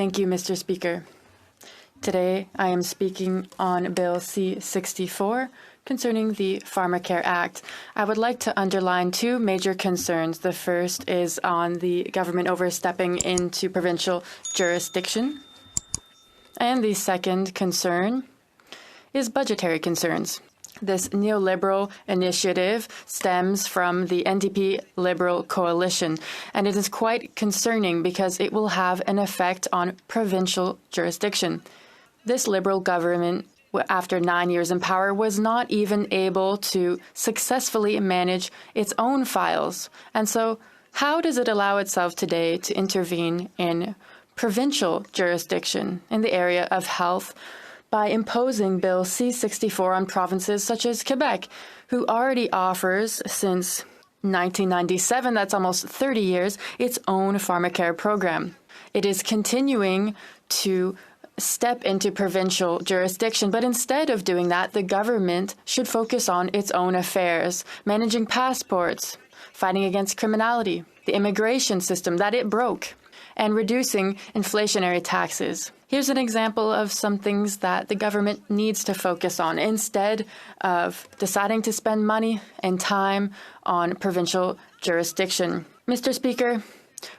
Thank you, Mr. Speaker. Today, I am speaking on Bill C64 concerning the Pharmacare Act. I would like to underline two major concerns. The first is on the government overstepping into provincial jurisdiction. And the second concern is budgetary concerns. This neoliberal initiative stems from the NDP Liberal coalition, and it is quite concerning because it will have an effect on provincial jurisdiction. This Liberal government, after 9 years in power, was not even able to successfully manage its own files. And so how does it allow itself today to intervene in provincial jurisdiction in the area of health by imposing Bill C64 on provinces such as Quebec, who already offers since 1997, that's almost 30 years, its own Pharmacare program. It is continuing to step into provincial jurisdiction, but instead of doing that, the government should focus on its own affairs, managing passports, fighting against criminality, the immigration system that it broke, and reducing inflationary taxes. Here's an example of some things that the government needs to focus on instead of deciding to spend money and time on provincial jurisdiction. Mr. Speaker,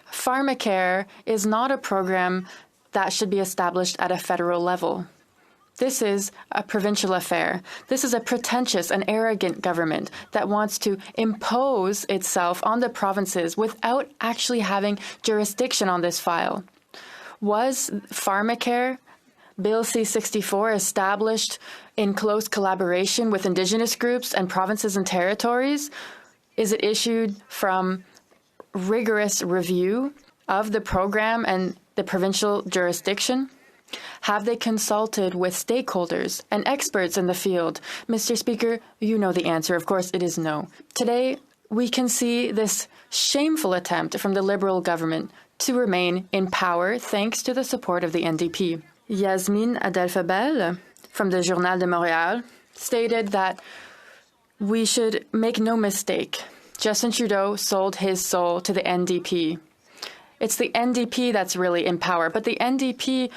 Pharmacare is not a program that should be established at a federal level. This is a provincial affair. This is a pretentious and arrogant government that wants to impose itself on the provinces without actually having jurisdiction on this file. Was Pharmacare Bill C64 established in close collaboration with indigenous groups and provinces and territories? Is it issued from rigorous review of the program and the provincial jurisdiction? Have they consulted with stakeholders and experts in the field? Mr. Speaker, you know the answer. Of course, it is no. Today, we can see this shameful attempt from the Liberal government to remain in power thanks to the support of the NDP. Yasmin Abdel Febel from the Journal de Montréal stated that we should make no mistake. Justin Trudeau sold his soul to the NDP. It's the NDP that's really in power, but the NDP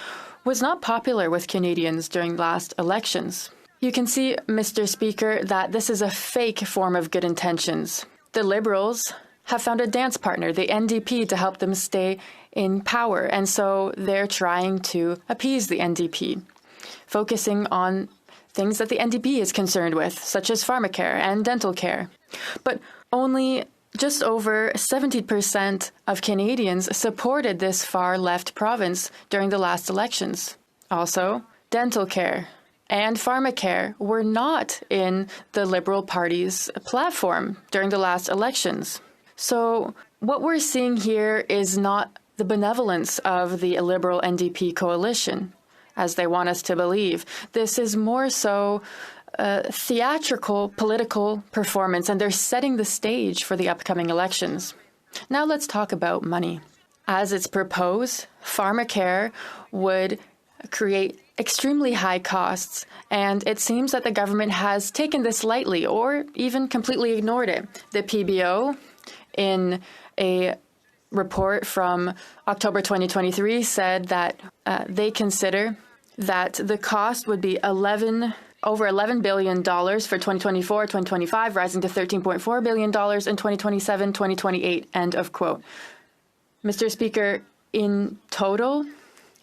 was not popular with Canadians during last elections. You can see, Mr. Speaker, that this is a fake form of good intentions. The Liberals have found a dance partner, the NDP, to help them stay in power, and so they're trying to appease the NDP, focusing on things that the NDP is concerned with, such as pharmacare and dental care. But only just over 70% of Canadians supported this far-left province during the last elections. Also, dental care and pharmacare were not in the Liberal Party's platform during the last elections. So what we're seeing here is not the benevolence of the Liberal NDP coalition, as they want us to believe. This is more so theatrical political performance, and they're setting the stage for the upcoming elections. Now let's talk about money. As it's proposed, Pharmacare would create extremely high costs, and it seems that the government has taken this lightly or even completely ignored it. The PBO, in a report from October 2023, said that they consider that the cost would be over $11 billion for 2024-2025, rising to $13.4 billion in 2027-2028, end of quote. Mr. Speaker, in total,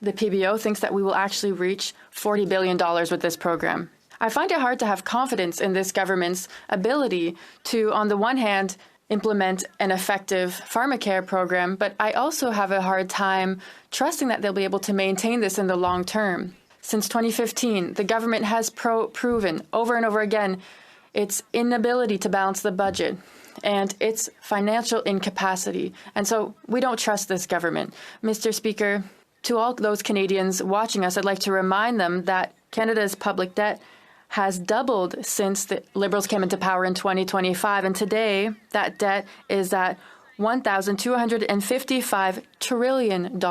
the PBO thinks that we will actually reach $40 billion with this program. I find it hard to have confidence in this government's ability to, on the one hand, implement an effective Pharmacare program, but I also have a hard time trusting that they'll be able to maintain this in the long term. Since 2015, the government has proven over and over again its inability to balance the budget and its financial incapacity. And so we don't trust this government. Mr. Speaker, to all those Canadians watching us, I'd like to remind them that Canada's public debt has doubled since the Liberals came into power in 2025. And today, that debt is at $1,255 trillion.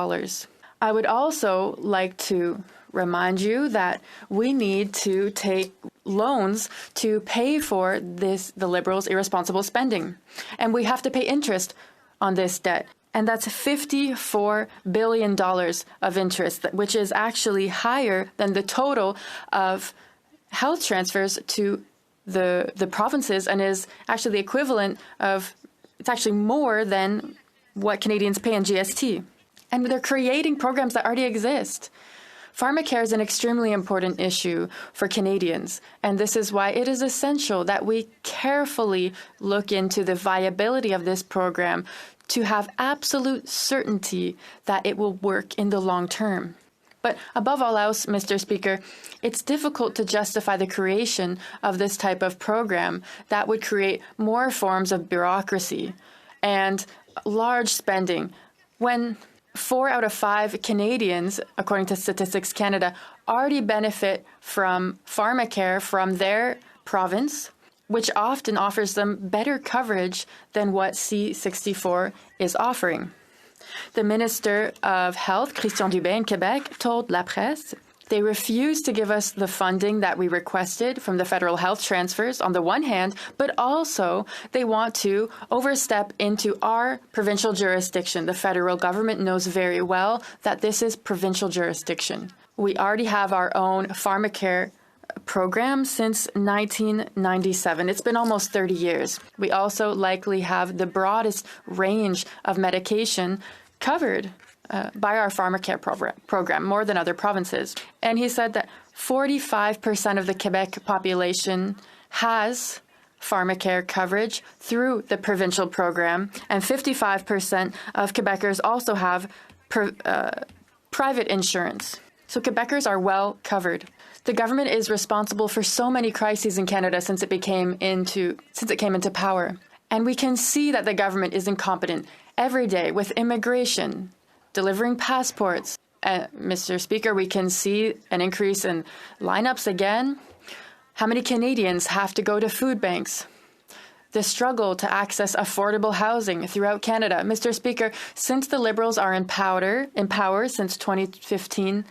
I would also like to remind you that we need to take loans to pay for the Liberals' irresponsible spending. And we have to pay interest on this debt. And that's $54 billion of interest, which is actually higher than the total of health transfers to the provinces and is actually the equivalent of, it's actually more than what Canadians pay in GST. And they're creating programs that already exist. Pharmacare is an extremely important issue for Canadians, and this is why it is essential that we carefully look into the viability of this program to have absolute certainty that it will work in the long term. But above all else, Mr. Speaker, it's difficult to justify the creation of this type of program that would create more forms of bureaucracy and large spending when 4 out of 5 Canadians, according to Statistics Canada, already benefit from Pharmacare from their province, which often offers them better coverage than what C64 is offering. The Minister of Health, Christian Dubé in Quebec, told La Presse, they refused to give us the funding that we requested from the federal health transfers on the one hand, but also they want to overstep into our provincial jurisdiction. The federal government knows very well that this is provincial jurisdiction. We already have our own Pharmacare program since 1997. It's been almost 30 years. We also likely have the broadest range of medication covered by our Pharmacare program, more than other provinces. And he said that 45% of the Quebec population has Pharmacare coverage through the provincial program, and 55% of Quebecers also have private insurance. So Quebecers are well covered. The government is responsible for so many crises in Canada since it came into power. And we can see that the government is incompetent every day with immigration, delivering passports. Mr. Speaker, we can see an increase in lineups again. How many Canadians have to go to food banks? The struggle to access affordable housing throughout Canada. Mr. Speaker, since the Liberals are in power since 2015,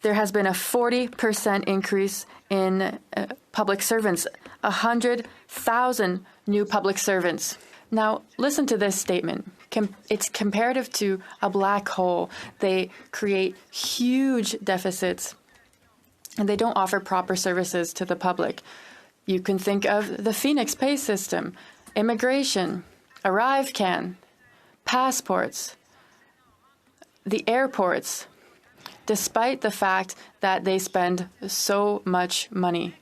there has been a 40% increase in public servants, 100,000 new public servants. Now, listen to this statement. It's comparative to a black hole. They create huge deficits, and they don't offer proper services to the public. You can think of the Phoenix pay system, immigration, ArriveCan, passports, the airports, despite the fact that they spend so much money.